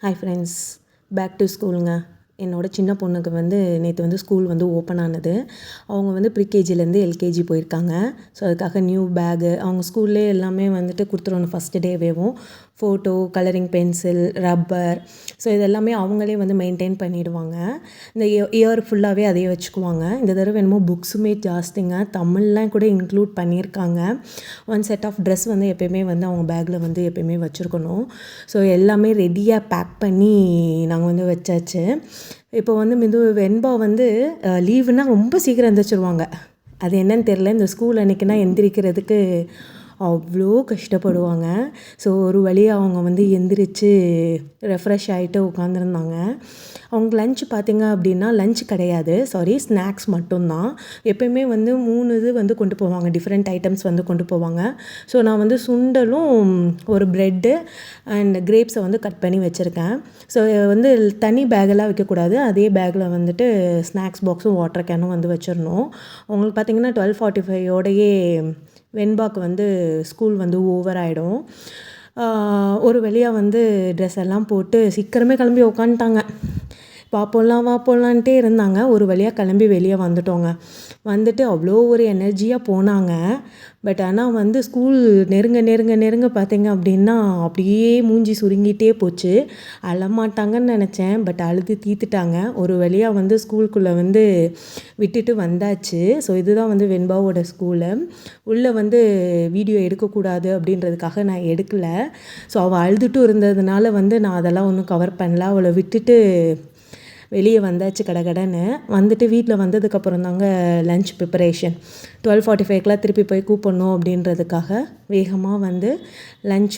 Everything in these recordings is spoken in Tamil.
ஹாய் ஃப்ரெண்ட்ஸ், பேக் டு ஸ்கூலுங்க. என்னோட சின்ன பொண்ணுக்கு நேற்று ஸ்கூல் ஓப்பன் ஆனது. அவங்க ப்ரீகேஜிலேருந்து எல்கேஜி போயிருக்காங்க. ஸோ அதுக்காக நியூ பேகு அவங்க ஸ்கூல்லே எல்லாமே கொடுத்துருவோம். ஃபஸ்ட்டு டேவேவும் photo, colouring pencil, rubber, so இதெல்லாமே அவங்களே மெயின்டைன் பண்ணிவிடுவாங்க. இந்த இயர் ஃபுல்லாகவே அதையே வச்சுக்குவாங்க. இந்த தடவை என்னமோ புக்ஸுமே ஜாஸ்திங்க, தமிழ்லாம் கூட இன்க்ளூட் பண்ணியிருக்காங்க. ஒன் செட் ஆஃப் ட்ரெஸ் எப்போயுமே அவங்க பேக்கில் எப்போயுமே வச்சுருக்கணும். ஸோ எல்லாமே ரெடியாக பேக் பண்ணி நாங்கள் வச்சாச்சு. இப்போ வெண்பா லீவுனா ரொம்ப சீக்கிரம் எந்திரிச்சிருவாங்க. அது என்னன்னு தெரில, இந்த ஸ்கூல் அன்றைக்கினா எந்திரிக்கிறதுக்கு அவ்வளோ கஷ்டப்படுவாங்க. ஸோ ஒரு வழியாக அவங்க எந்திரிச்சு ரெஃப்ரெஷ் ஆகிட்டு உட்காந்துருந்தாங்க. அவங்க லஞ்ச் பார்த்திங்க அப்படின்னா, லஞ்ச் கிடையாது, சாரி, ஸ்நாக்ஸ் மட்டும்தான். எப்போயுமே 3 இது கொண்டு போவாங்க, டிஃப்ரெண்ட் ஐட்டம்ஸ் கொண்டு போவாங்க. ஸோ நான் சுண்டலும் ஒரு ப்ரெட்டு அண்ட் கிரேப்ஸை கட் பண்ணி வச்சுருக்கேன். ஸோ தனி பேக்கெல்லாம் வைக்கக்கூடாது, அதே பேக்கில் ஸ்நாக்ஸ் பாக்ஸும் வாட்டர் கேனும் வச்சிடணும். அவங்களுக்கு பார்த்திங்கன்னா 12:45 வெண்பாக்கு ஸ்கூல் ஓவர் ஆகிடும். ஒரு வழியாக ட்ரெஸ் எல்லாம் போட்டு சீக்கிரமே கிளம்பி உக்காந்துட்டாங்க. வா போகலான்ட்டே இருந்தாங்க. ஒரு வழியாக கிளம்பி வெளியே வந்துட்டோங்க. வந்துட்டு அவ்வளோ ஒரு எனர்ஜியாக போனாங்க. பட் ஆனால் ஸ்கூல் நெருங்க பார்த்திங்க அப்படின்னா அப்படியே மூஞ்சி சுருங்கிட்டே போச்சு. அழமாட்டாங்கன்னு நினச்சேன், பட் அழுது தீர்த்துட்டாங்க. ஒரு வழியாக ஸ்கூலுக்குள்ளே விட்டுட்டு வந்தாச்சு. ஸோ இதுதான் வெண்பாவோட ஸ்கூலு. உள்ளே வீடியோ எடுக்கக்கூடாது அப்படின்றதுக்காக நான் எடுக்கலை. ஸோ அவள் அழுதுட்டு இருந்ததுனால நான் அதெல்லாம் ஒன்றும் கவர் பண்ணல. அவளை விட்டுட்டு வெளியே வந்தாச்சு கடகடன்னு. வந்துட்டு வீட்டில் வந்ததுக்கப்புறம் தாங்க லன்ச் ப்ரிப்பரேஷன். 12:45 திருப்பி போய் கூப்பிடணும் அப்படின்றதுக்காக வேகமாக லன்ச்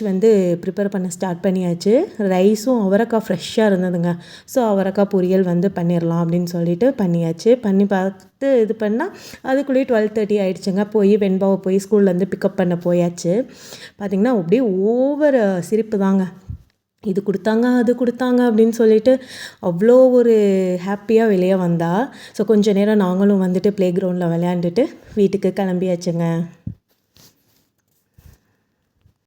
ப்ரிப்பேர் பண்ண ஸ்டார்ட் பண்ணியாச்சு. ரைஸும் அவரைக்காய் ஃப்ரெஷ்ஷாக இருந்ததுங்க. ஸோ அவரைக்காய் பொரியல் பண்ணிடலாம் அப்படின்னு சொல்லிட்டு பண்ணியாச்சு. பண்ணி பார்த்து இது பண்ணால் அதுக்குள்ளேயே 12:30 ஆகிடுச்சுங்க. போய் வெண்பாவை போய் ஸ்கூல்லேருந்து பிக்கப் பண்ண போயாச்சு. பார்த்திங்கன்னா அப்படியே ஓவர் சிரிப்பு தாங்க. இது கொடுத்தாங்க, அது கொடுத்தாங்க அப்படின்னு சொல்லிட்டு அவ்வளோ ஒரு ஹாப்பியாக வெளியே வந்தா. ஸோ கொஞ்சம் நேரம் நாங்களும் ப்ளே கிரவுண்டில் விளையாண்டுட்டு வீட்டுக்கு கிளம்பியாச்சுங்க.